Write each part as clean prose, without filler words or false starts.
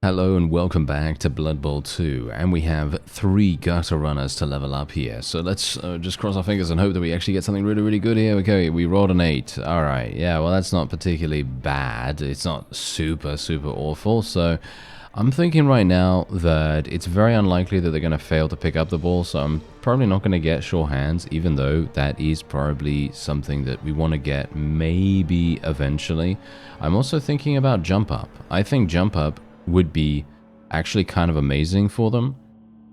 Hello and welcome back to Blood Bowl 2, and we have 3 gutter runners to level up here. So let's just cross our fingers and hope that we actually get something really good here. Okay, we rolled an 8. Alright, yeah, well that's not particularly bad. It's not super awful, so I'm thinking right now that it's very unlikely that they're going to fail to pick up the ball, so I'm probably not going to get sure hands, even though that is probably something that we want to get maybe eventually. I'm also thinking about jump up. I think jump up would be actually kind of amazing for them,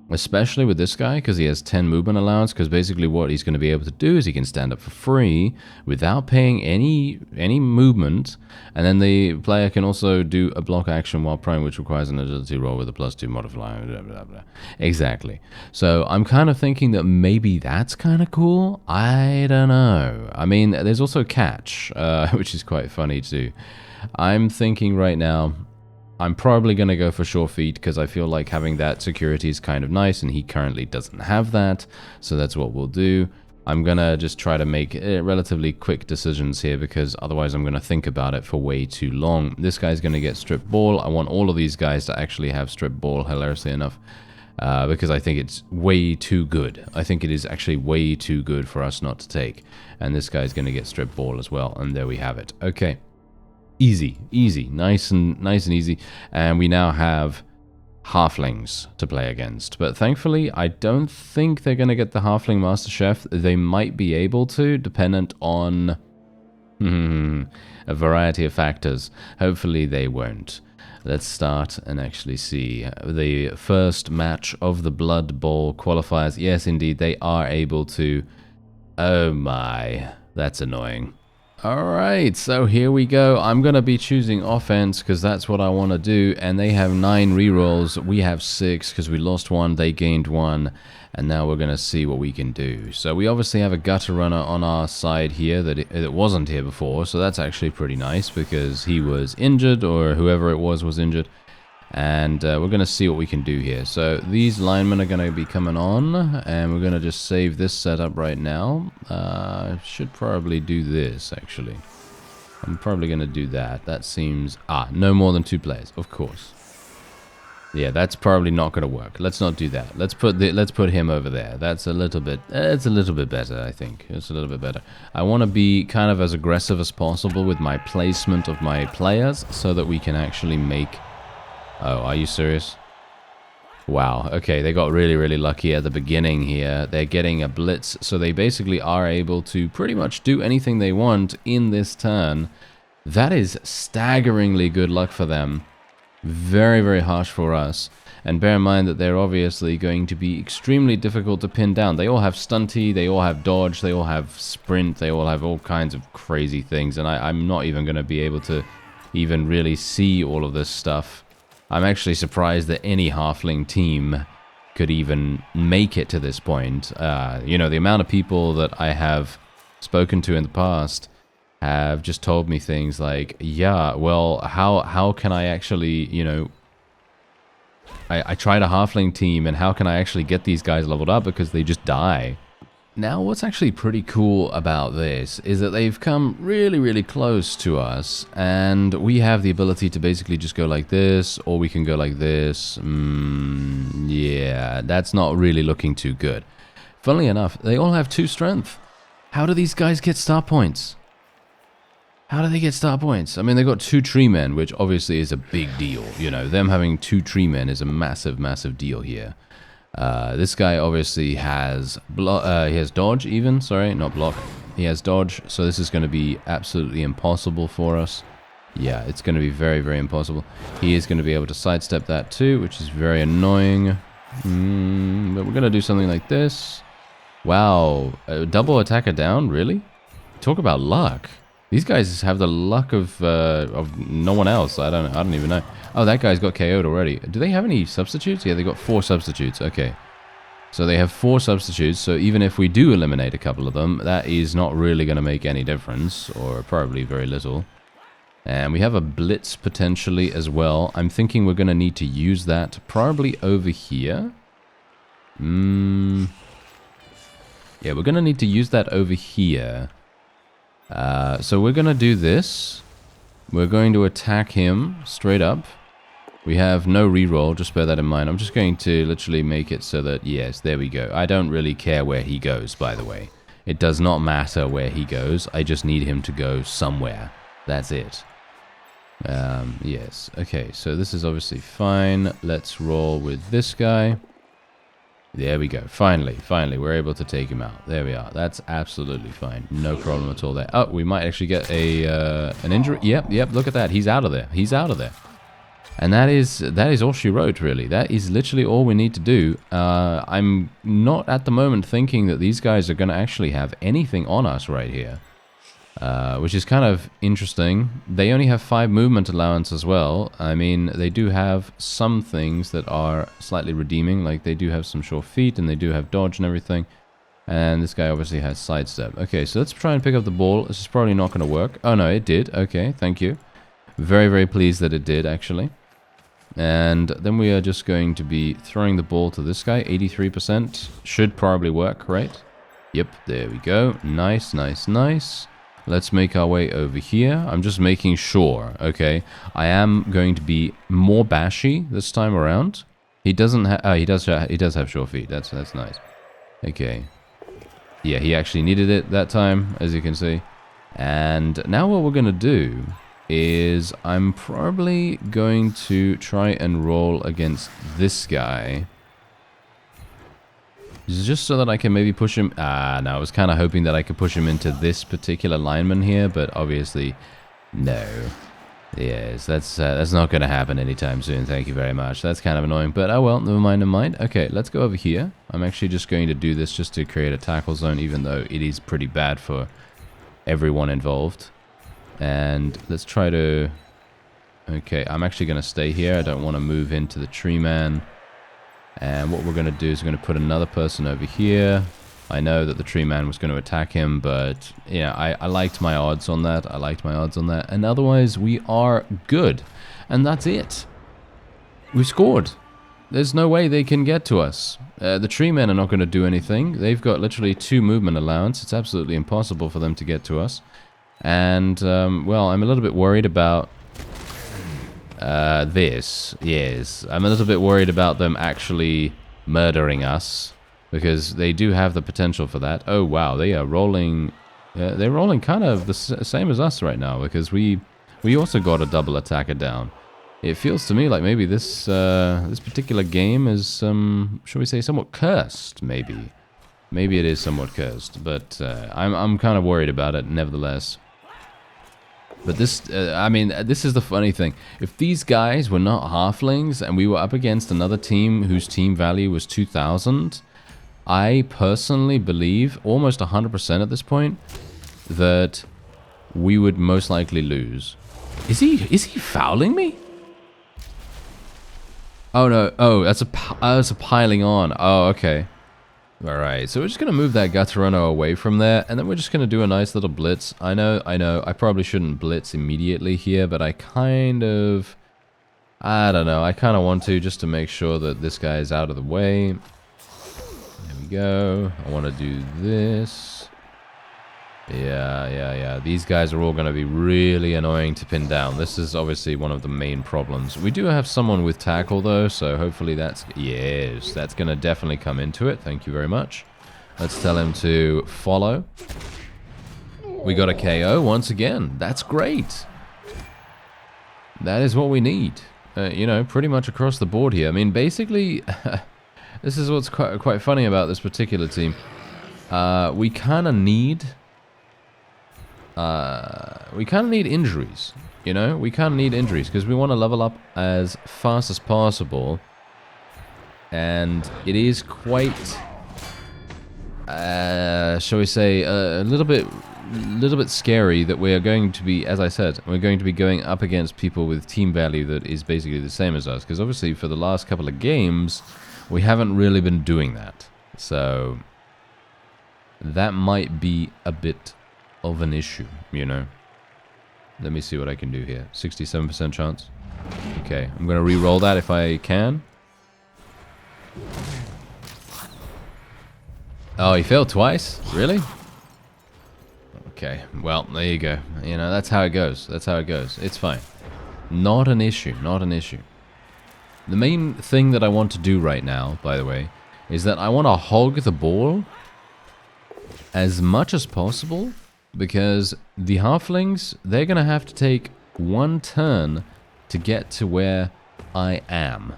especially with this guy because he has 10 movement allowance, because basically what he's going to be able to do is he can stand up for free without paying any movement, and then the player can also do a block action while prone, which requires an agility roll with a +2 modifier, blah, blah, blah. Exactly. So I'm kind of thinking that maybe that's kind of cool. I don't know. I mean, there's also catch, which is quite funny too. I'm thinking right now I'm probably going to go for sure feet because I feel like having that security is kind of nice, and he currently doesn't have that, so that's what we'll do. I'm going to just try to make relatively quick decisions here because otherwise I'm going to think about it for way too long. This guy's going to get strip ball. I want all of these guys to actually have strip ball, hilariously enough, because I think it's way too good. I think it is actually way too good for us not to take. And this guy's going to get strip ball as well, and there we have it. Okay. Easy, nice and easy, and we now have halflings to play against. But thankfully, I don't think they're going to get the halfling master chef. They might be able to, dependent on a variety of factors. Hopefully, they won't. Let's start and actually see the first match of the Blood Bowl qualifiers. Yes, indeed, they are able to. Oh my, that's annoying. Alright, so here we go. I'm going to be choosing offense because that's what I want to do. And they have 9 rerolls. We have 6 because we lost 1, they gained 1. And now we're going to see what we can do. So we obviously have a gutter runner on our side here that wasn't here before. So that's actually pretty nice because he was injured, or whoever it was injured. And we're going to see what we can do here. So these linemen are going to be coming on, and we're going to just save this setup right now. Should probably do this, actually. I'm probably going to do that. That seems... no more than 2 players, of course. Yeah, that's probably not going to work. Let's not do that. Let's put him over there. That's a little bit... it's a little bit better, I think. It's a little bit better. I want to be kind of as aggressive as possible with my placement of my players so that we can actually make... Oh, are you serious? Wow, okay, they got really lucky at the beginning here. They're getting a blitz, so they basically are able to pretty much do anything they want in this turn. That is staggeringly good luck for them. Very harsh for us. And bear in mind that they're obviously going to be extremely difficult to pin down. They all have stunty, they all have dodge, they all have sprint, they all have all kinds of crazy things. And I'm not even going to be able to even really see all of this stuff. I'm actually surprised that any halfling team could even make it to this point. You know, the amount of people that I have spoken to in the past have just told me things like, yeah, well, how can I actually, you know, I tried a halfling team, and how can I actually get these guys leveled up because they just die? Now, what's actually pretty cool about this is that they've come really close to us, and we have the ability to basically just go like this, or we can go like this. Yeah, that's not really looking too good. Funnily enough, they all have 2 strength. How do these guys get star points? How do they get star points? I mean, they got 2 tree men, which obviously is a big deal. You know, them having 2 tree men is a massive deal here. This guy obviously has he has dodge even, sorry, not block. He has dodge, so this is going to be absolutely impossible for us. Yeah, it's going to be very impossible. He is going to be able to sidestep that too, which is very annoying. But we're going to do something like this. Wow, double attacker down, really? Talk about luck. These guys have the luck of no one else. I don't even know. Oh, that guy's got KO'd already. Do they have any substitutes? Yeah, they got 4 substitutes. Okay. So they have 4 substitutes, so even if we do eliminate a couple of them, that is not really going to make any difference, or probably very little. And we have a blitz potentially as well. I'm thinking we're going to need to use that probably over here. Yeah, we're going to need to use that over here. So we're going to do this. We're going to attack him straight up. We have no reroll, just bear that in mind. I'm just going to literally make it so that, yes, there we go. I don't really care where he goes, by the way. It does not matter where he goes. I just need him to go somewhere. That's it. Yes. Okay, so this is obviously fine. Let's roll with this guy. There we go. Finally, we're able to take him out. There we are. That's absolutely fine. No problem at all there. Oh, we might actually get an injury. Yep, look at that. He's out of there. And that is all she wrote, really. That is literally all we need to do. I'm not at the moment thinking that these guys are going to actually have anything on us right here. Which is kind of interesting. They only have 5 movement allowance as well. I mean, they do have some things that are slightly redeeming. Like, they do have some sure feet, and they do have dodge and everything. And this guy obviously has sidestep. Okay, so let's try and pick up the ball. This is probably not going to work. Oh, no, it did. Okay, thank you. Very, very pleased that it did, actually. And then we are just going to be throwing the ball to this guy. 83%. Should probably work, right? Yep, there we go. Nice. Let's make our way over here. I'm just making sure, okay? I am going to be more bashy this time around. He doesn't have... he does have sure feet. That's nice. Okay. Yeah, he actually needed it that time, as you can see. And now what we're going to do is I'm probably going to try and roll against this guy. Just so that I can maybe push him... no, I was kind of hoping that I could push him into this particular lineman here, but obviously, no. Yes, that's not going to happen anytime soon, thank you very much. That's kind of annoying, but oh well, never mind. Okay, let's go over here. I'm actually just going to do this just to create a tackle zone, even though it is pretty bad for everyone involved. And let's try to... Okay, I'm actually going to stay here. I don't want to move into the tree man. And what we're going to do is we're going to put another person over here. I know that the tree man was going to attack him, but yeah, I liked my odds on that. And otherwise, we are good. And that's it. We scored. There's no way they can get to us. The tree men are not going to do anything. They've got literally 2 movement allowance. It's absolutely impossible for them to get to us. And, well, I'm a little bit worried about... this, yes. I'm a little bit worried about them actually murdering us, because they do have the potential for that. Oh, wow, they are rolling... they're rolling kind of the same as us right now, because we also got a double attacker down. It feels to me like maybe this this particular game is, shall we say, somewhat cursed, maybe. Maybe it is somewhat cursed, but I'm kind of worried about it, nevertheless. But this, I mean, this is the funny thing. If these guys were not halflings and we were up against another team whose team value was 2,000, I personally believe, almost 100% at this point, that we would most likely lose. Is he fouling me? Oh no! Oh, that's a piling on. Oh, okay. All right, so we're just going to move that Gutterano away from there, and then we're just going to do a nice little blitz. I know, I probably shouldn't blitz immediately here, but I kind of... I don't know, I kind of want to, just to make sure that this guy is out of the way. There we go. I want to do this. Yeah. These guys are all going to be really annoying to pin down. This is obviously one of the main problems. We do have someone with tackle, though, so hopefully that's... Yes, that's going to definitely come into it. Thank you very much. Let's tell him to follow. We got a KO once again. That's great. That is what we need. You know, pretty much across the board here. I mean, basically, this is what's quite funny about this particular team. We kind of need... we kind of need injuries, you know? We kind of need injuries because we want to level up as fast as possible. And it is quite, shall we say, a little bit scary that we are going to be, as I said, we're going to be going up against people with team value that is basically the same as us. Because obviously for the last couple of games, we haven't really been doing that. So that might be a bit of an issue, you know. Let me see what I can do here. 67% chance. Okay, I'm gonna re-roll that if I can. Oh, he failed twice? Really? Okay, well, there you go. You know, that's how it goes. That's how it goes. It's fine. Not an issue, not an issue. The main thing that I want to do right now, by the way, is that I want to hog the ball as much as possible, because the halflings, they're going to have to take one turn to get to where I am.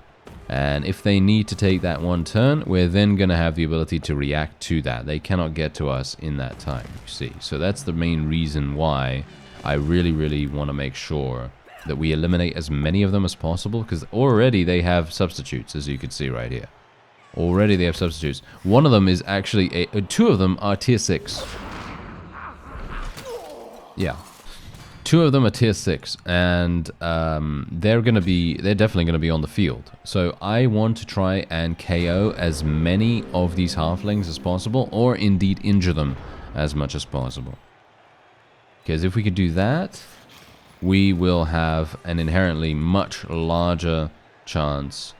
And if they need to take that one turn, we're then going to have the ability to react to that. They cannot get to us in that time, you see. So that's the main reason why I really, really want to make sure that we eliminate as many of them as possible, because already they have substitutes, as you can see right here. Already they have substitutes. One of them is actually, two of them are tier 6. Yeah. Two of them are tier 6, and they're definitely going to be on the field. So I want to try and KO as many of these halflings as possible, or indeed injure them as much as possible. Because if we could do that, we will have an inherently much larger chance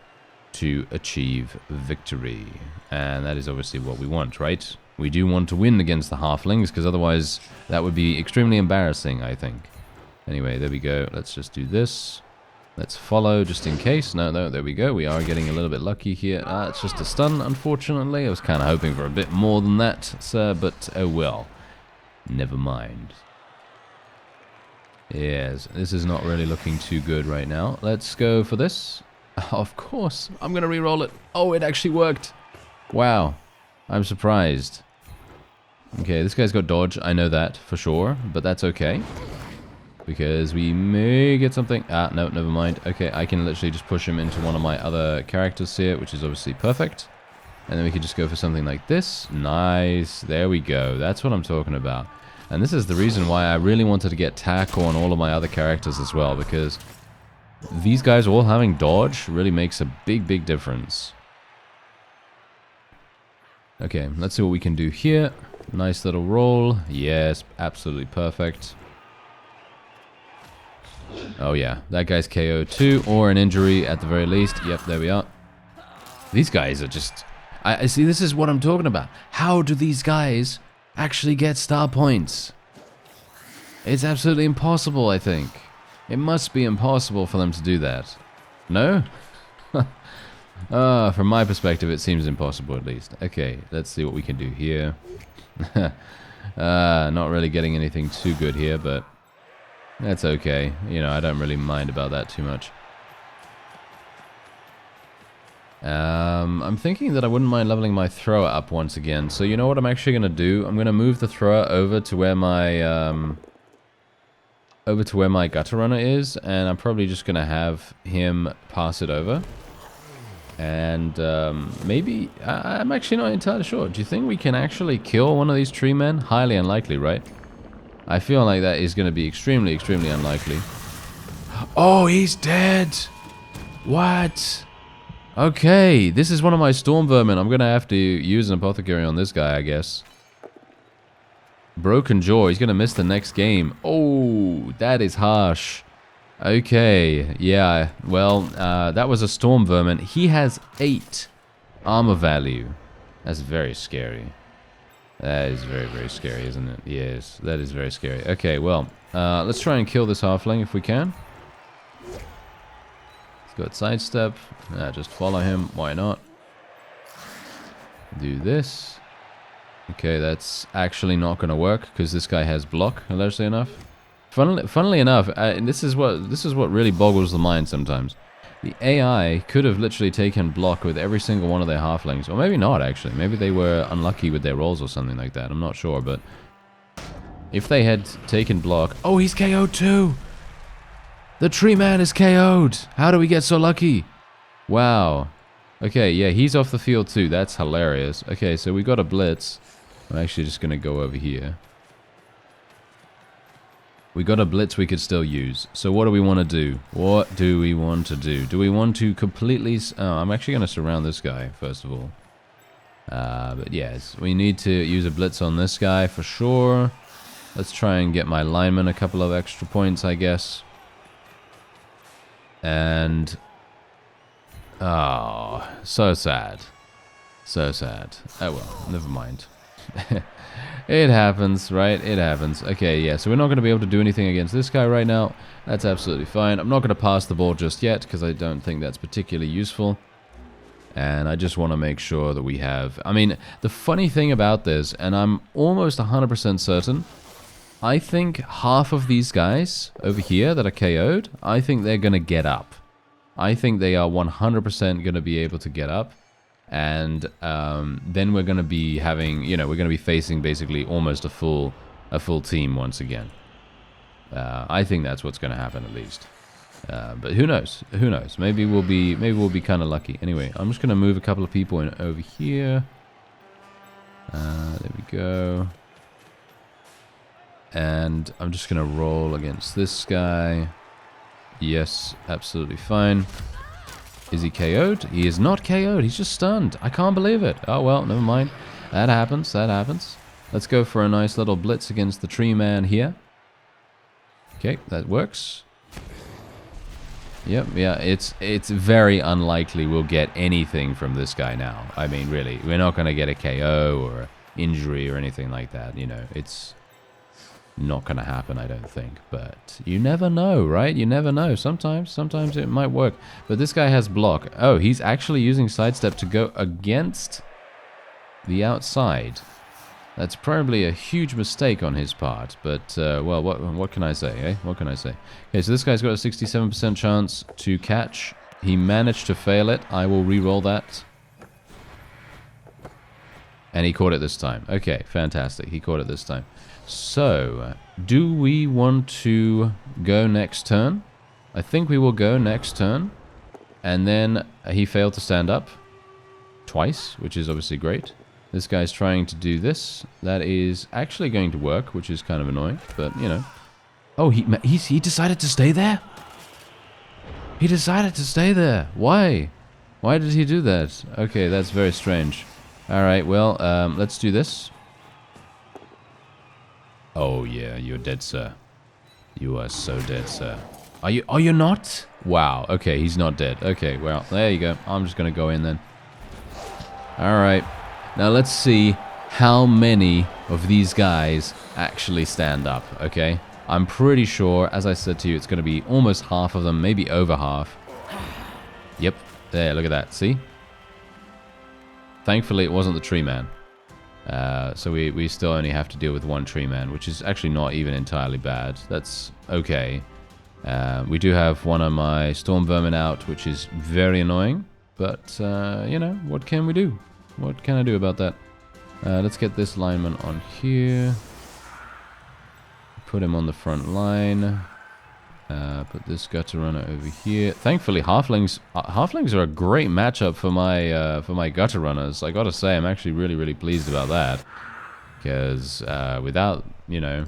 to achieve victory. And that is obviously what we want, right? We do want to win against the halflings, because otherwise that would be extremely embarrassing, I think. Anyway, there we go. Let's just do this. Let's follow, just in case. No, there we go. We are getting a little bit lucky here. It's just a stun, unfortunately. I was kind of hoping for a bit more than that, sir, but oh well. Never mind. Yes, this is not really looking too good right now. Let's go for this. Of course, I'm going to re-roll it. Oh, it actually worked. Wow, I'm surprised. Okay, this guy's got dodge. I know that for sure, but that's okay. Because we may get something. No, never mind. Okay, I can literally just push him into one of my other characters here, which is obviously perfect. And then we could just go for something like this. Nice. There we go. That's what I'm talking about. And this is the reason why I really wanted to get tackle on all of my other characters as well, because these guys all having dodge really makes a big, big difference. Okay, let's see what we can do here. Nice little roll. Yes, absolutely perfect. Oh yeah, that guy's KO too, or an injury at the very least. Yep, there we are. These guys are just... I see, this is what I'm talking about. How do these guys actually get star points? It's absolutely impossible, I think. It must be impossible for them to do that. No? From my perspective, it seems impossible at least. Okay, let's see what we can do here. Not really getting anything too good here, but that's okay. You know, I don't really mind about that too much. I'm thinking that I wouldn't mind leveling my thrower up once again. So you know what I'm actually going to do? I'm going to move the thrower over to where my gutter runner is, and I'm probably just going to have him pass it over. And maybe... I'm actually not entirely sure. Do you think we can actually kill one of these tree men? Highly unlikely, right? I feel like that is going to be extremely, extremely unlikely. Oh, he's dead! What? Okay, this is one of my storm vermin. I'm going to have to use an apothecary on this guy, I guess. Broken jaw. He's going to miss the next game. Oh, that is harsh. Okay, yeah, well, that was a storm vermin. He has 8 armor value. That's very scary. That is very, very scary, isn't it? Yes, that is very scary. Okay, well, let's try and kill this halfling if we can. Let's go at sidestep. Just follow him. Why not? Do this. Okay, that's actually not going to work because this guy has block, allegedly enough. Funnily enough, this is what really boggles the mind sometimes. The AI could have literally taken block with every single one of their halflings. Or maybe not, actually. Maybe they were unlucky with their rolls or something like that. I'm not sure, but... if they had taken block... Oh, he's KO'd too! The tree man is KO'd! How do we get so lucky? Wow. Okay, yeah, he's off the field too. That's hilarious. Okay, so we got a blitz. I'm actually just going to go over here. We got a blitz we could still use. So what do we want to do? What do we want to do? Do we want to completely... Oh, I'm actually going to surround this guy, first of all. But yes, we need to use a blitz on this guy for sure. Let's try and get my lineman a couple of extra points, I guess. And... oh, so sad. So sad. Oh well, never mind. It happens, right? It happens. Okay, yeah, so we're not going to be able to do anything against this guy right now. That's absolutely fine. I'm not going to pass the ball just yet, because I don't think that's particularly useful. And I just want to make sure that we have... I mean, the funny thing about this, and I'm almost 100% certain, I think half of these guys over here that are KO'd, I think they're going to get up. I think they are 100% going to be able to get up. And then we're going to be having, you know, we're going to be facing basically almost a full team once again. I think that's what's going to happen at least. But who knows? Who knows? Maybe we'll be kind of lucky. Anyway, I'm just going to move a couple of people in over here. There we go. And I'm just going to roll against this guy. Yes, absolutely fine. Is he KO'd? He is not KO'd. He's just stunned. I can't believe it. Oh, well, never mind. That happens. That happens. Let's go for a nice little blitz against the tree man here. Okay, that works. Yep, yeah, it's very unlikely we'll get anything from this guy now. I mean, really, we're not going to get a KO or an injury or anything like that. You know, it's not going to happen, I don't think. But you never know, right? You never know. Sometimes it might work. But this guy has block. Oh, he's actually using sidestep to go against the outside. That's probably a huge mistake on his part. But, well, what can I say, eh? What can I say? Okay, so this guy's got a 67% chance to catch. He managed to fail it. I will re-roll that. And he caught it this time. Okay, fantastic. He caught it this time. So, do we want to go next turn? I think we will go next turn. And then he failed to stand up twice, which is obviously great. This guy's trying to do this. That is actually going to work, which is kind of annoying, but, you know. Oh, he decided to stay there? He decided to stay there. Why? Why did he do that? Okay, that's very strange. All right, well, let's do this. Oh, yeah, you're dead, sir. You are so dead, sir. Are you? Oh, you're not? Wow, okay, he's not dead. Okay, well, there you go. I'm just going to go in then. All right. Now let's see how many of these guys actually stand up, okay? I'm pretty sure, as I said to you, it's going to be almost half of them, maybe over half. Yep, there, look at that, see? Thankfully, it wasn't the tree man. So we still only have to deal with one tree man, which is actually not even entirely bad. That's okay. We do have one of my storm vermin out, which is very annoying. But, you know, what can we do? What can I do about that? Let's get this lineman on here. Put him on the front line. Put this gutter runner over here. Thankfully, halflings are a great matchup for my gutter runners. I gotta say, I'm actually really pleased about that, because without, you know,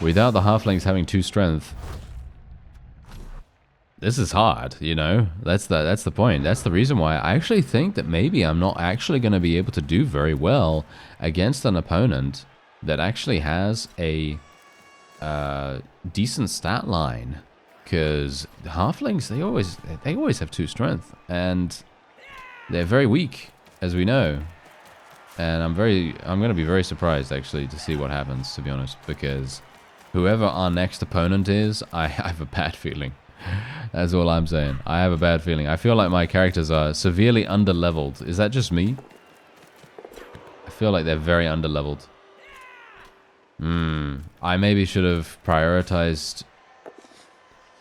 without the halflings having 2 strength, this is hard, you know. That's the point. That's the reason why I actually think that maybe I'm not actually going to be able to do very well against an opponent that actually has a decent stat line, because halflings, they always have 2 strength, and they're very weak, as we know. And I'm going to be very surprised actually to see what happens, to be honest, because whoever our next opponent is, I have a bad feeling. That's all I'm saying. I have a bad feeling. I feel like my characters are severely underleveled. Is that just me? I feel like they're very underleveled. I maybe should have prioritized...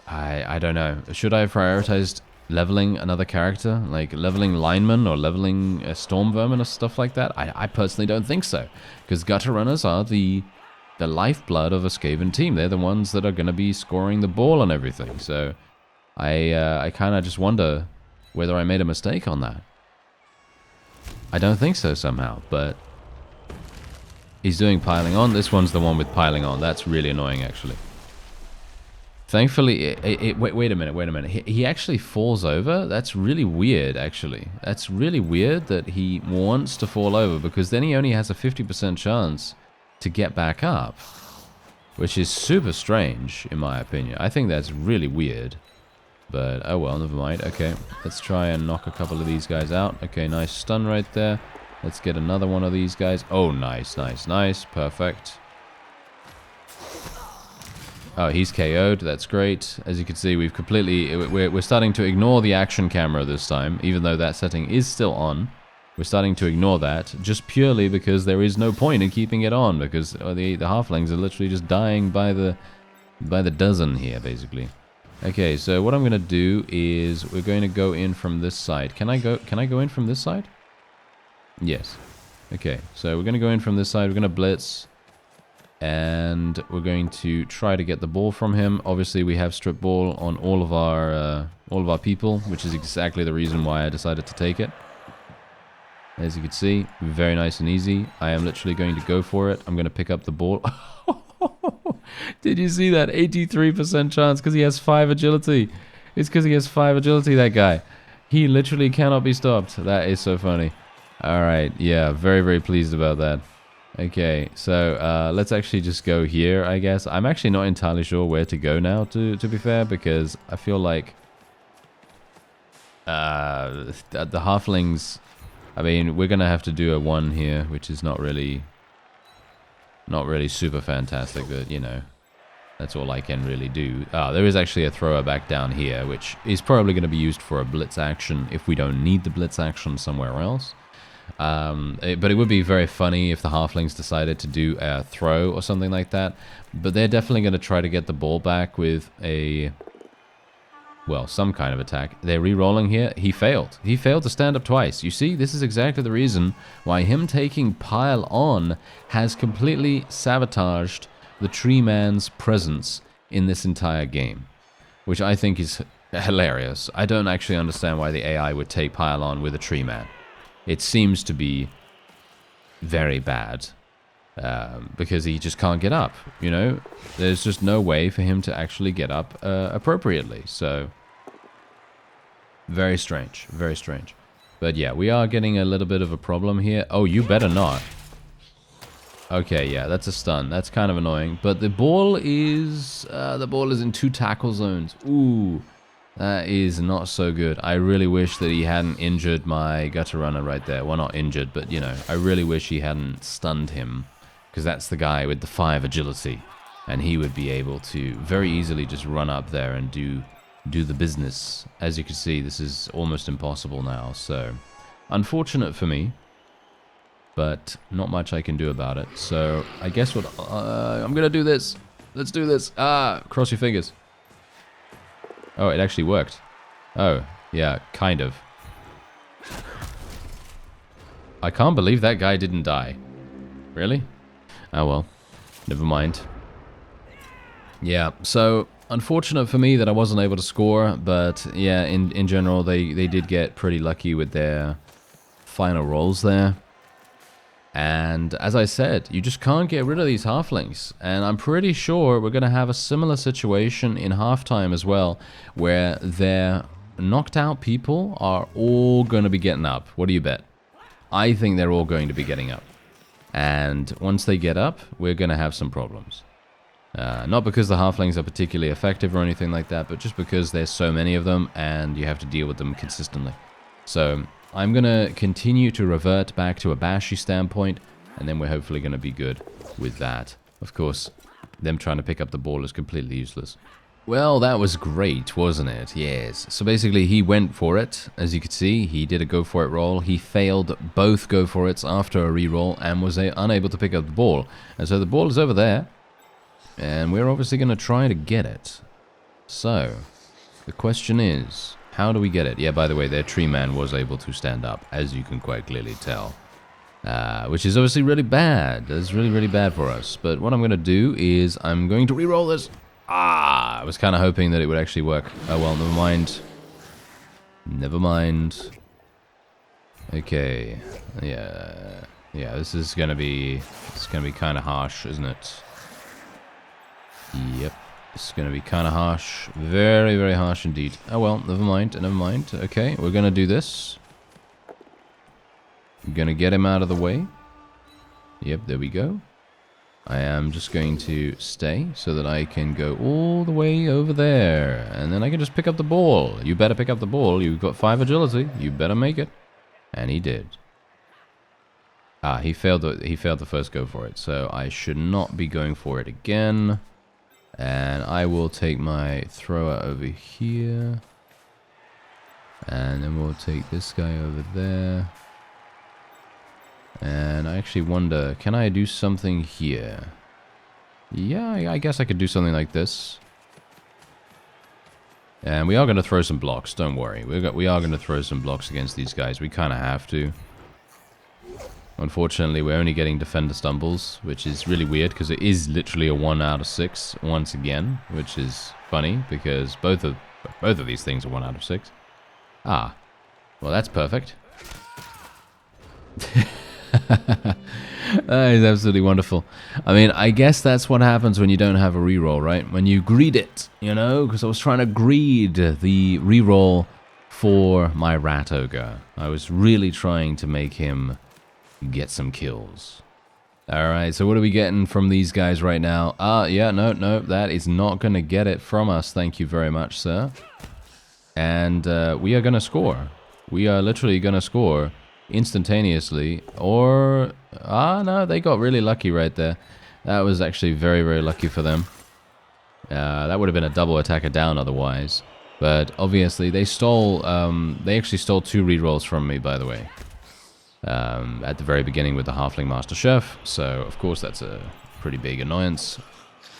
I don't know. Should I have prioritized leveling another character? Like leveling lineman or leveling a storm vermin or stuff like that? I personally don't think so. Because gutter runners are the lifeblood of a Skaven team. They're the ones that are going to be scoring the ball and everything. So I kind of just wonder whether I made a mistake on that. I don't think so somehow, but he's doing piling on. This one's the one with piling on. That's really annoying, actually. Thankfully, wait a minute. He actually falls over? That's really weird, actually. That's really weird that he wants to fall over, because then he only has a 50% chance to get back up, which is super strange, in my opinion. I think that's really weird. But, oh well, never mind. Okay, let's try and knock a couple of these guys out. Okay, nice stun right there. Let's get another one of these guys. Oh, nice, nice, nice. Perfect. Oh, he's KO'd. That's great. As you can see, we've completely... We're starting to ignore the action camera this time, even though that setting is still on. We're starting to ignore that, just purely because there is no point in keeping it on, because the halflings are literally just dying by the dozen here, basically. Okay, so what I'm going to do is we're going to go in from this side. Can I go in from this side? Yes. Okay, so we're going to go in from this side. We're going to blitz. And we're going to try to get the ball from him. Obviously, we have strip ball on all of our people, which is exactly the reason why I decided to take it. As you can see, very nice and easy. I am literally going to go for it. I'm going to pick up the ball. Did you see that? 83% chance because he has 5 agility. It's because he has 5 agility, that guy. He literally cannot be stopped. That is so funny. All right, yeah, very, very pleased about that. Okay, so let's actually just go here, I guess. I'm actually not entirely sure where to go now, to be fair, because I feel like the halflings... I mean, we're going to have to do a 1 here, which is not really super fantastic, but, you know, that's all I can really do. There is actually a thrower back down here, which is probably going to be used for a blitz action if we don't need the blitz action somewhere else. But it would be very funny if the halflings decided to do a throw or something like that. But they're definitely going to try to get the ball back with a... well, some kind of attack. They're re-rolling here. He failed. He failed to stand up twice. You see, this is exactly the reason why him taking pile on has completely sabotaged the tree man's presence in this entire game, which I think is hilarious. I don't actually understand why the AI would take pile on with a tree man. It seems to be very bad because he just can't get up, you know? There's just no way for him to actually get up appropriately, so... very strange, very strange. But yeah, we are getting a little bit of a problem here. Oh, you better not. Okay, yeah, that's a stun. That's kind of annoying. But the ball is in 2 tackle zones. Ooh. That is not so good. I really wish that he hadn't injured my gutter runner right there. Well, not injured, but, you know, I really wish he hadn't stunned him. Because that's the guy with the 5 agility. And he would be able to very easily just run up there and do the business. As you can see, this is almost impossible now. So, unfortunate for me. But not much I can do about it. So, I guess what... I'm going to do this. Let's do this. Cross your fingers. Oh, it actually worked. Oh, yeah, kind of. I can't believe that guy didn't die. Really? Oh well, never mind. Yeah, so unfortunate for me that I wasn't able to score, but yeah, in general, they did get pretty lucky with their final rolls there. And as I said, you just can't get rid of these halflings. And I'm pretty sure we're going to have a similar situation in halftime as well, where their knocked out people are all going to be getting up. What do you bet? I think they're all going to be getting up. And once they get up, we're going to have some problems. Not because the halflings are particularly effective or anything like that, but just because there's so many of them and you have to deal with them consistently. So... I'm going to continue to revert back to a bashy standpoint, and then we're hopefully going to be good with that. Of course, them trying to pick up the ball is completely useless. Well, that was great, wasn't it? Yes. So basically, he went for it. As you can see, he did a go-for-it roll. He failed both go-for-its after a re-roll and was unable to pick up the ball. And so the ball is over there, and we're obviously going to try to get it. So, the question is... how do we get it? Yeah, by the way, their tree man was able to stand up, as you can quite clearly tell. Which is obviously really bad. That's really, really bad for us. But what I'm going to do is I'm going to re-roll this. I was kind of hoping that it would actually work. Oh, well, never mind. Never mind. Okay. Yeah. Yeah, this is going to be... it's going to be kind of harsh, isn't it? Yep. It's going to be kind of harsh. Very, very harsh indeed. Oh well, never mind, never mind. Okay, we're going to do this. I'm going to get him out of the way. Yep, there we go. I am just going to stay so that I can go all the way over there. And then I can just pick up the ball. You better pick up the ball. You've got 5 agility. You better make it. And he did. Ah, he failed the first go for it, so I should not be going for it again. And I will take my thrower over here. And then we'll take this guy over there. And I actually wonder, can I do something here? Yeah, I guess I could do something like this. And we are going to throw some blocks, don't worry. We are going to throw some blocks against these guys. We kind of have to. Unfortunately, we're only getting defender stumbles, which is really weird because it is literally a 1 out of 6 once again, which is funny because both of these things are 1 out of 6. Ah, well that's perfect. That is absolutely wonderful. I mean, I guess that's what happens when you don't have a reroll, right? When you greed it, you know? Because I was trying to greed the reroll for my Rat Ogre. I was really trying to make him get some kills. Alright, so what are we getting from these guys right now? Yeah, no, that is not going to get it from us. Thank you very much, sir. And we are going to score. We are literally going to score instantaneously. Or... no, they got really lucky right there. That was actually very, very lucky for them. That would have been a double attacker down otherwise. But obviously they stole... they actually stole 2 rerolls from me, by the way. At the very beginning with the Halfling Master Chef. So, of course, that's a pretty big annoyance.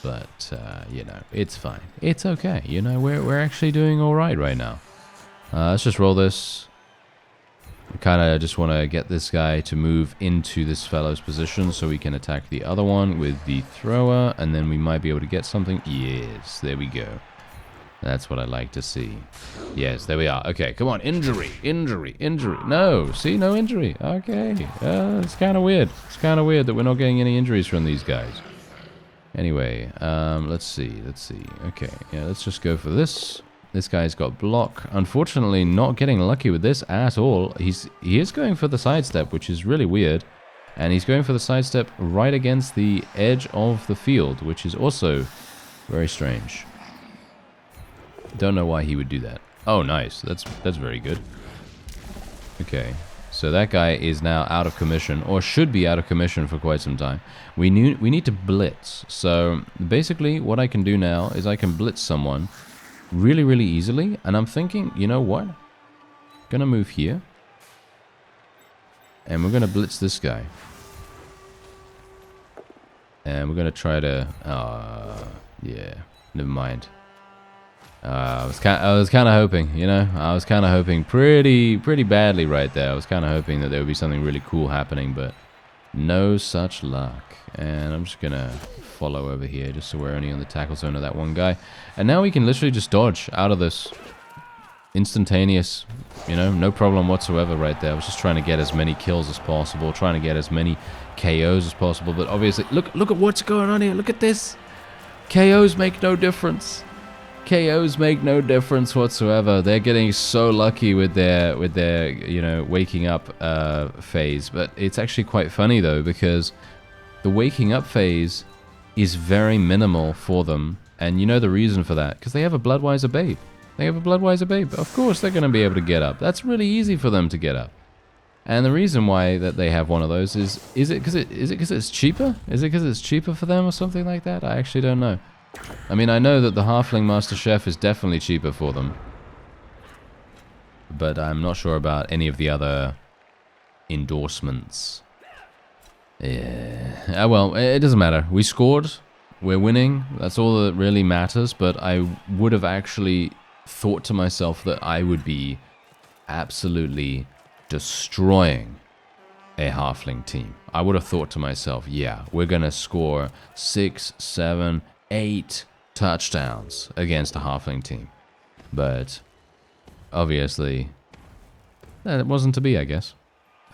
But, you know, it's fine. It's okay. You know, we're actually doing alright right now. Let's just roll this. I kind of just want to get this guy to move into this fellow's position so we can attack the other one with the thrower. And then we might be able to get something. Yes, there we go. That's what I like to see. Yes, there we are. Okay, come on. Injury, injury, injury. No, see, no injury. Okay. It's kind of weird. It's kind of weird that we're not getting any injuries from these guys. Anyway, let's see. Okay, yeah, let's just go for this. This guy's got block. Unfortunately, not getting lucky with this at all. He is going for the sidestep, which is really weird. And he's going for the sidestep right against the edge of the field, which is also very strange. Don't know why he would do that. Oh, nice. That's very good. Okay. So that guy is now out of commission, or should be out of commission for quite some time. We need to blitz. So basically what I can do now is I can blitz someone really, really easily. And I'm thinking, you know what? Gonna move here. And we're gonna blitz this guy. And we're gonna try to... yeah, never mind. I was kind of hoping, you know, I was kind of hoping pretty badly right there. I was kind of hoping that there would be something really cool happening, but no such luck. And I'm just going to follow over here just so we're only on the tackle zone of that one guy. And now we can literally just dodge out of this instantaneous, you know, no problem whatsoever right there. I was just trying to get as many kills as possible, trying to get as many KOs as possible. But obviously, look at what's going on here. Look at this. KOs make no difference. KOs make no difference whatsoever. They're getting so lucky with their you know, waking up phase. But it's actually quite funny though, because the waking up phase is very minimal for them. And you know the reason for that? Because they have a Bloodwiser Babe. They have a Bloodwiser Babe. Of course they're going to be able to get up. That's really easy for them to get up. And the reason why that they have one of those is it because it's cheaper? Is it because it's cheaper for them or something like that? I actually don't know. I mean, I know that the Halfling Master Chef is definitely cheaper for them. But I'm not sure about any of the other endorsements. Yeah. Well, it doesn't matter. We scored. We're winning. That's all that really matters. But I would have actually thought to myself that I would be absolutely destroying a Halfling team. I would have thought to myself, yeah, we're going to score 6, 7, 8 touchdowns against a Halfling team. But obviously that wasn't to be, I guess.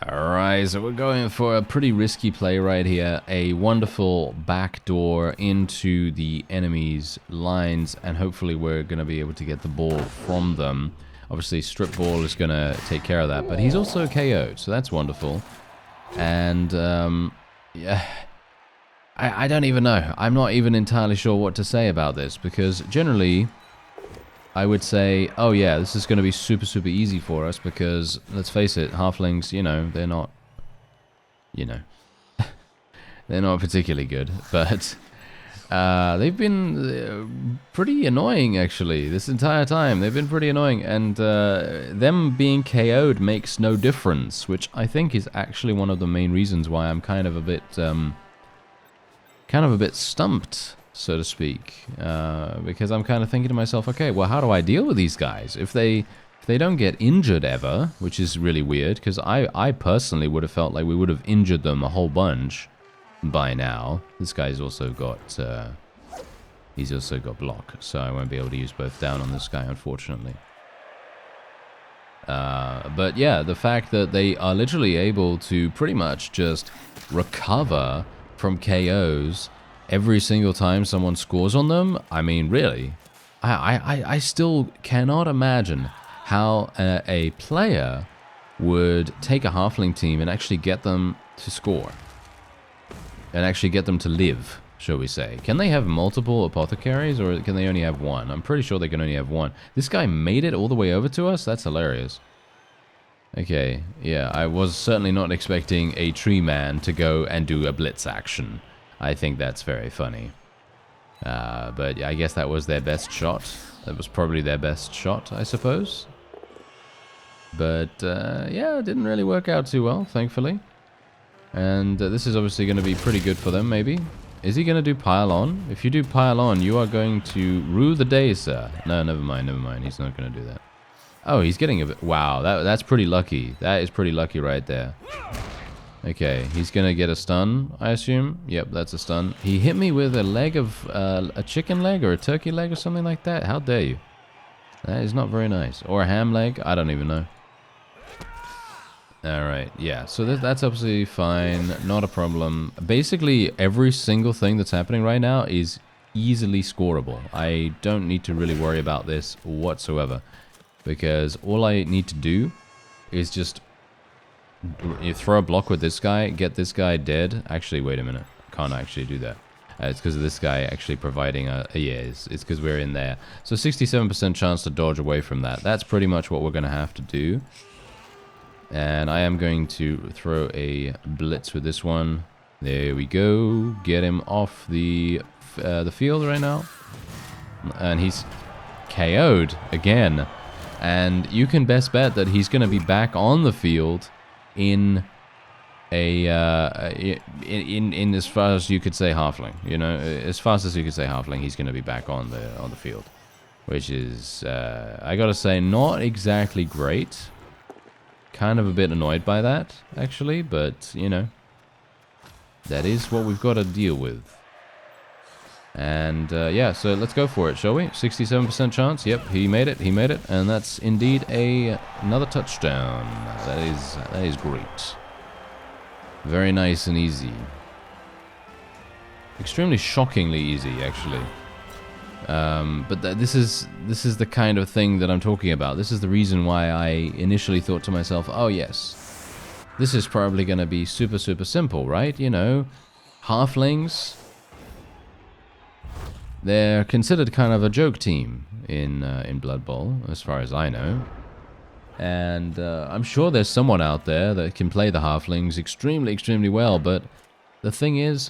Alright, so we're going for a pretty risky play right here. A wonderful backdoor into the enemy's lines, and hopefully we're going to be able to get the ball from them. Obviously Strip Ball is going to take care of that, but he's also KO'd, so that's wonderful. And yeah, I don't even know. I'm not even entirely sure what to say about this, because generally I would say, oh yeah, this is going to be super, super easy for us, because let's face it, Halflings, you know, they're not you know, they're not particularly good, but they've been pretty annoying, actually, this entire time. They've been pretty annoying, and them being KO'd makes no difference, which I think is actually one of the main reasons why I'm kind of a bit stumped, so to speak, because I'm kind of thinking to myself, okay, well, how do I deal with these guys? If they don't get injured ever, which is really weird, because I personally would have felt like we would have injured them a whole bunch by now. This guy's also got he's also got block, so I won't be able to use both down on this guy, unfortunately. But yeah, the fact that they are literally able to pretty much just recover from KOs every single time someone scores on them, I mean, really, I still cannot imagine how a player would take a halfling team and actually get them to score. And actually get them to live, shall we say. Can they have multiple apothecaries, or can they only have one? I'm pretty sure they can only have one. This guy made it all the way over to us? That's hilarious. Okay, yeah, I was certainly not expecting a tree man to go and do a blitz action. I think that's very funny. But yeah, I guess that was their best shot. That was probably their best shot, I suppose. But yeah, it didn't really work out too well, thankfully. And this is obviously going to be pretty good for them, maybe. Is he going to do pile on? If you do pile on, you are going to rue the day, sir. No, never mind, never mind. He's not going to do that. Oh, he's getting a bit... Wow, that's pretty lucky. That is pretty lucky right there. Okay, he's going to get a stun, I assume. Yep, that's a stun. He hit me with a leg of... a chicken leg or a turkey leg or something like that. How dare you? That is not very nice. Or a ham leg. I don't even know. Alright, yeah, so that's absolutely fine, not a problem. Basically, every single thing that's happening right now is easily scoreable. I don't need to really worry about this whatsoever, because all I need to do is just throw a block with this guy, get this guy dead. Actually, wait a minute, I can't actually do that. It's because of this guy actually providing a... Yeah, it's because we're in there. So 67% chance to dodge away from that. That's pretty much what we're going to have to do. And I am going to throw a blitz with this one. There we go. Get him off the field right now. And he's KO'd again. And you can best bet that he's going to be back on the field in a in as far as you could say halfling. You know, as fast as you could say halfling, he's going to be back on the field, which is I gotta say not exactly great. Kind of a bit annoyed by that, actually, but, you know, that is what we've got to deal with. And, yeah, so let's go for it, shall we? 67% chance, yep, he made it, and that's indeed another touchdown. That is great. Very nice and easy. Extremely shockingly easy, actually. But this is the kind of thing that I'm talking about. This is the reason why I initially thought to myself, oh yes, this is probably going to be super, super simple, right? You know, halflings, they're considered kind of a joke team in Blood Bowl, as far as I know. And I'm sure there's someone out there that can play the halflings extremely, extremely well, but the thing is,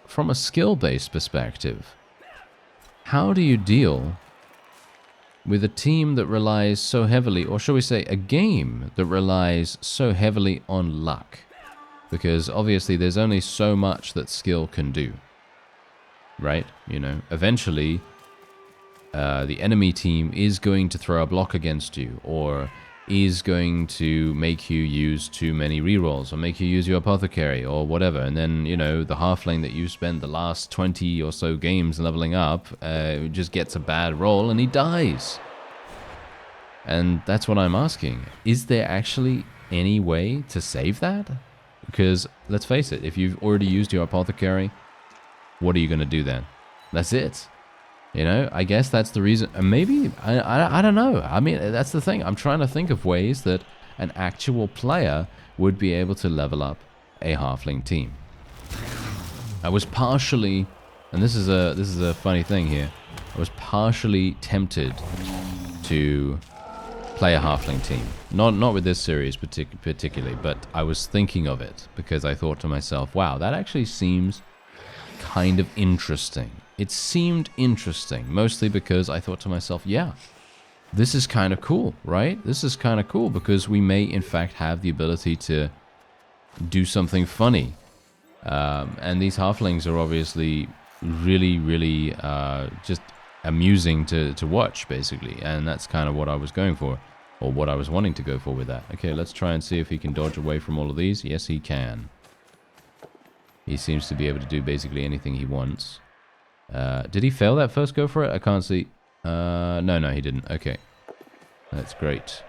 from a skill-based perspective, how do you deal with a team that relies so heavily, or shall we say a game that relies so heavily on luck? Because obviously there's only so much that skill can do, right? You know, eventually the enemy team is going to throw a block against you, or is going to make you use too many rerolls, or make you use your apothecary, or whatever. And then, you know, the halfling that you spent the last 20 or so games leveling up just gets a bad roll and he dies. And that's what I'm asking. Is there actually any way to save that? Because, let's face it, if you've already used your apothecary, what are you going to do then? That's it. You know, I guess that's the reason. Maybe, I don't know. I mean, that's the thing. I'm trying to think of ways that an actual player would be able to level up a halfling team. I was partially, and this is a funny thing here, I was partially tempted to play a halfling team. Not with this series particularly, but I was thinking of it because I thought to myself, wow, that actually seems kind of interesting. It seemed interesting, mostly because I thought to myself, yeah, this is kind of cool, right? This is kind of cool because we may, in fact, have the ability to do something funny. And these halflings are obviously really just amusing to watch, basically. And that's kind of what I was going for, or what I was wanting to go for with that. Okay, let's try and see if he can dodge away from all of these. Yes, he can. He seems to be able to do basically anything he wants. Did he fail that first go for it? I can't see. No, he didn't. Okay. That's great.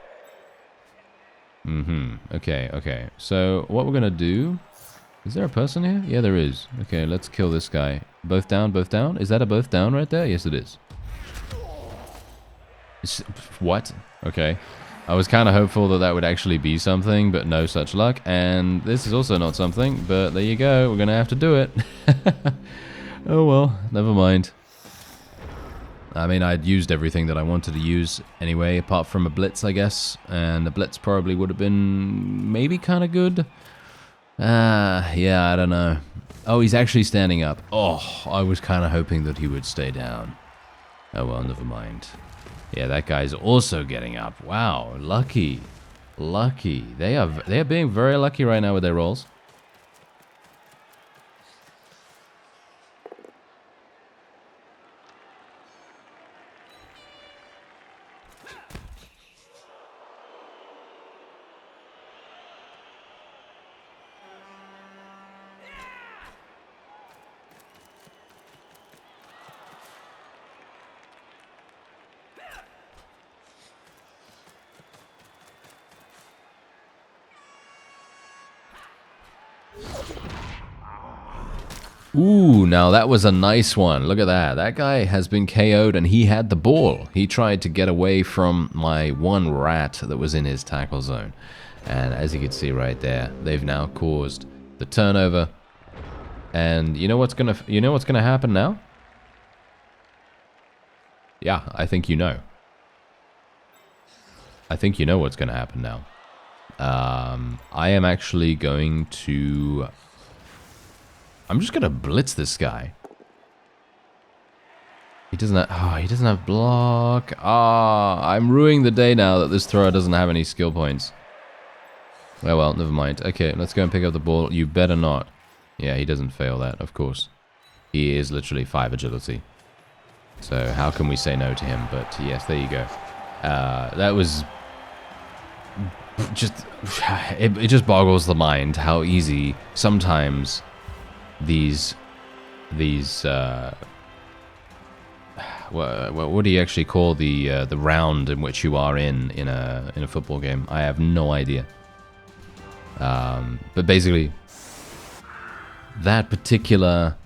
Okay. So, what we're going to do... Is there a person here? Yeah, there is. Okay, let's kill this guy. Both down, both down? Is that a both down right there? Yes, it is. What? Okay. I was kind of hopeful that that would actually be something, but no such luck. And this is also not something, but there you go. We're going to have to do it. Oh well, never mind. I mean, I'd used everything that I wanted to use anyway, apart from a blitz, I guess. And the blitz probably would have been maybe kind of good. Yeah, I don't know. Oh, he's actually standing up. Oh, I was kind of hoping that he would stay down. Oh well, never mind. Yeah, that guy's also getting up. Wow, lucky. Lucky. They are being very lucky right now with their rolls. Ooh, now that was a nice one. Look at that. That guy has been KO'd and he had the ball. He tried to get away from my one rat that was in his tackle zone. And as you can see right there, they've now caused the turnover. And you know what's gonna happen now? Yeah, I think you know. I think you know what's gonna happen now. I am actually going to... I'm just gonna blitz this guy. He doesn't have... Oh, he doesn't have block. Ah, I'm ruining the day now that this thrower doesn't have any skill points. Oh well, never mind. Okay, let's go and pick up the ball. You better not. Yeah, he doesn't fail that, of course. He is literally 5 agility. So how can we say no to him? But yes, there you go. That was... just... It just boggles the mind how easy sometimes... These what do you actually call the round in which you are in a football game? I have no idea. But basically, that particular,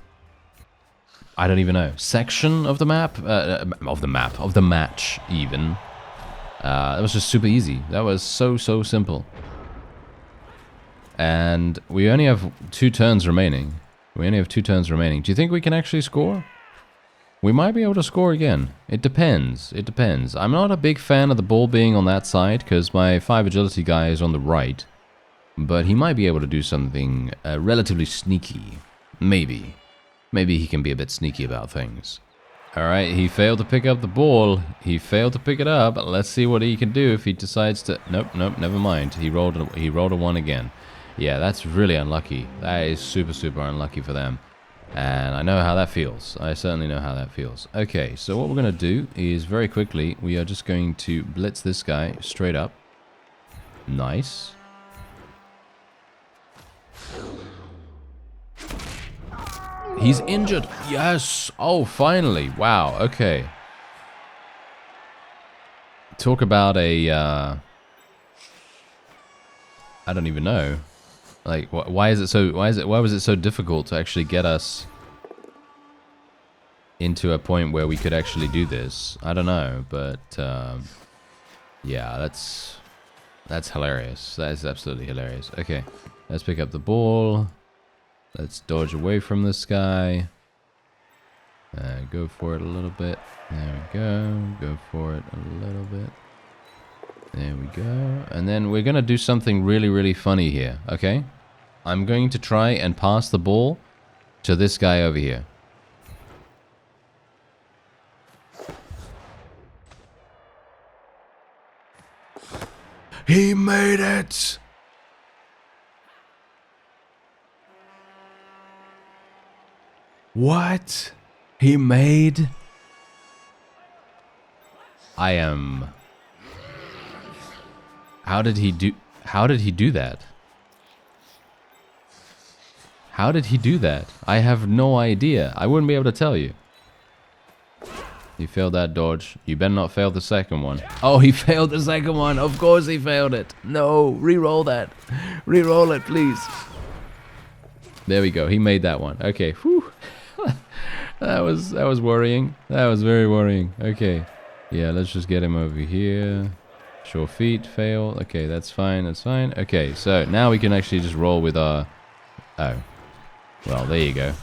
I don't even know, section of the map, of the match even. That was just super easy. That was so simple. And we only have 2 turns remaining. Do you think we can actually score? We might be able to score again. It depends. It depends. I'm not a big fan of the ball being on that side because my 5 agility guy is on the right. But he might be able to do something relatively sneaky. Maybe. Maybe he can be a bit sneaky about things. Alright, he failed to pick up the ball. He failed to pick it up. Let's see what he can do if he decides to... Nope, never mind. He rolled a 1 again. Yeah, that's really unlucky. That is super unlucky for them. And I know how that feels. I certainly know how that feels. Okay, so what we're going to do is very quickly, we are just going to blitz this guy straight up. Nice. He's injured. Yes. Oh, finally. Wow. Okay. Talk about a... I don't even know. Like, why was it so difficult to actually get us into a point where we could actually do this? I don't know, but yeah, that's hilarious. That is absolutely hilarious. Okay, let's pick up the ball. Let's dodge away from this guy. Go for it a little bit. There we go. Go for it a little bit. There we go. And then we're going to do something really, really funny here, okay? I'm going to try and pass the ball to this guy over here. He made it! What? He made? I am... How did he do that? How did he do that? I have no idea. I wouldn't be able to tell you. He failed that dodge. You better not fail the second one. Oh, he failed the second one. Of course he failed it. No, re-roll that. Re-roll it, please. There we go. He made that one. Okay. Whew. That was worrying. That was very worrying. Okay. Yeah, let's just get him over here. Sure feet, fail. Okay, that's fine, that's fine. Okay, so now we can actually just roll with our... Oh. Well, there you go.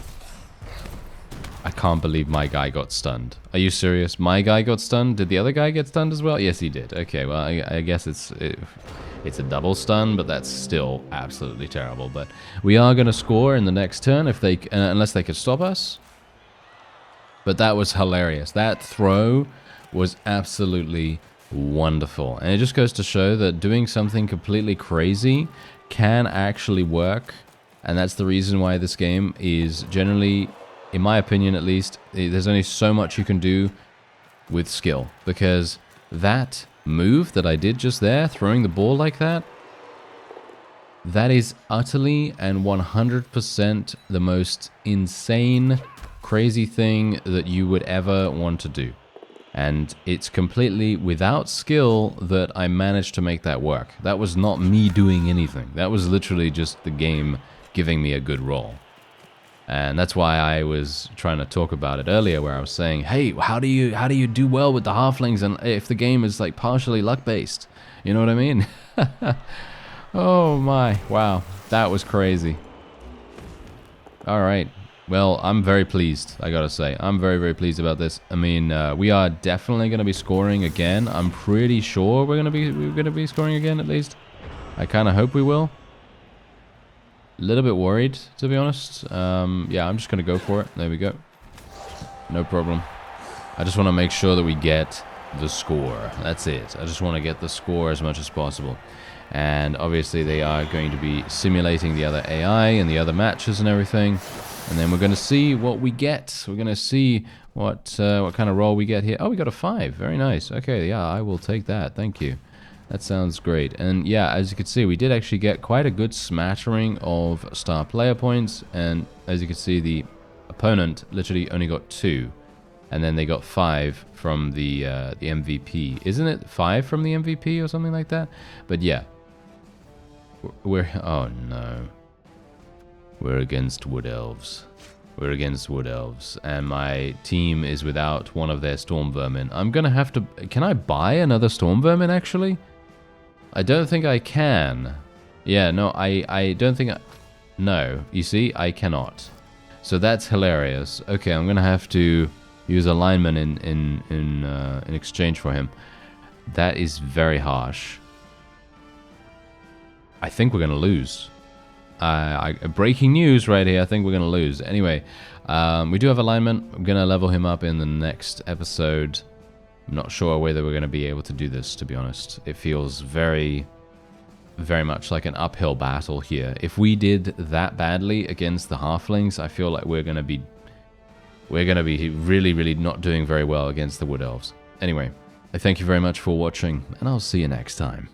I can't believe my guy got stunned. Are you serious? My guy got stunned? Did the other guy get stunned as well? Yes, he did. Okay, well, I guess it's a double stun, but that's still absolutely terrible. But we are going to score in the next turn if they, unless they could stop us. But that was hilarious. That throw was absolutely wonderful. And it just goes to show that doing something completely crazy can actually work. And that's the reason why this game is generally, in my opinion at least, there's only so much you can do with skill. Because that move that I did just there, throwing the ball like that, that is utterly and 100% the most insane, crazy thing that you would ever want to do. And it's completely without skill that I managed to make that work. That was not me doing anything. That was literally just the game giving me a good roll. And that's why I was trying to talk about it earlier, where I was saying, hey, how do you do well with the halflings and if the game is like partially luck based? You know what I mean? Oh my, wow, that was crazy. All right. Well, I'm very pleased, I gotta say. I'm very, very pleased about this. I mean, we are definitely gonna be scoring again. I'm pretty sure we're gonna be scoring again, at least. I kind of hope we will. A little bit worried, to be honest. Yeah, I'm just gonna go for it. There we go. No problem. I just want to make sure that we get the score. That's it. I just want to get the score as much as possible. And obviously they are going to be simulating the other AI and the other matches and everything. And then we're going to see what we get. We're going to see what kind of roll we get here. Oh, we got a 5. Very nice. Okay, yeah, I will take that. Thank you. That sounds great. And yeah, as you can see, we did actually get quite a good smattering of star player points. And as you can see, the opponent literally only got 2. And then they got 5 from the MVP. Isn't it 5 from the MVP or something like that? But yeah. Oh no. We're against Wood Elves. We're against Wood Elves. And my team is without one of their Storm Vermin. I'm gonna have to... Can I buy another Storm Vermin, actually? I don't think I can. Yeah, no, I don't think... No, you see, I cannot. So that's hilarious. Okay, I'm gonna have to use a lineman in exchange for him. That is very harsh. I think we're gonna lose. Breaking news right here. I think we're gonna lose. Anyway, we do have a lineman. I'm gonna level him up in the next episode. I'm not sure whether we're gonna be able to do this, to be honest. It feels very, very much like an uphill battle here. If we did that badly against the halflings, I feel like we're gonna be really, really not doing very well against the Wood Elves. Anyway, I thank you very much for watching, and I'll see you next time.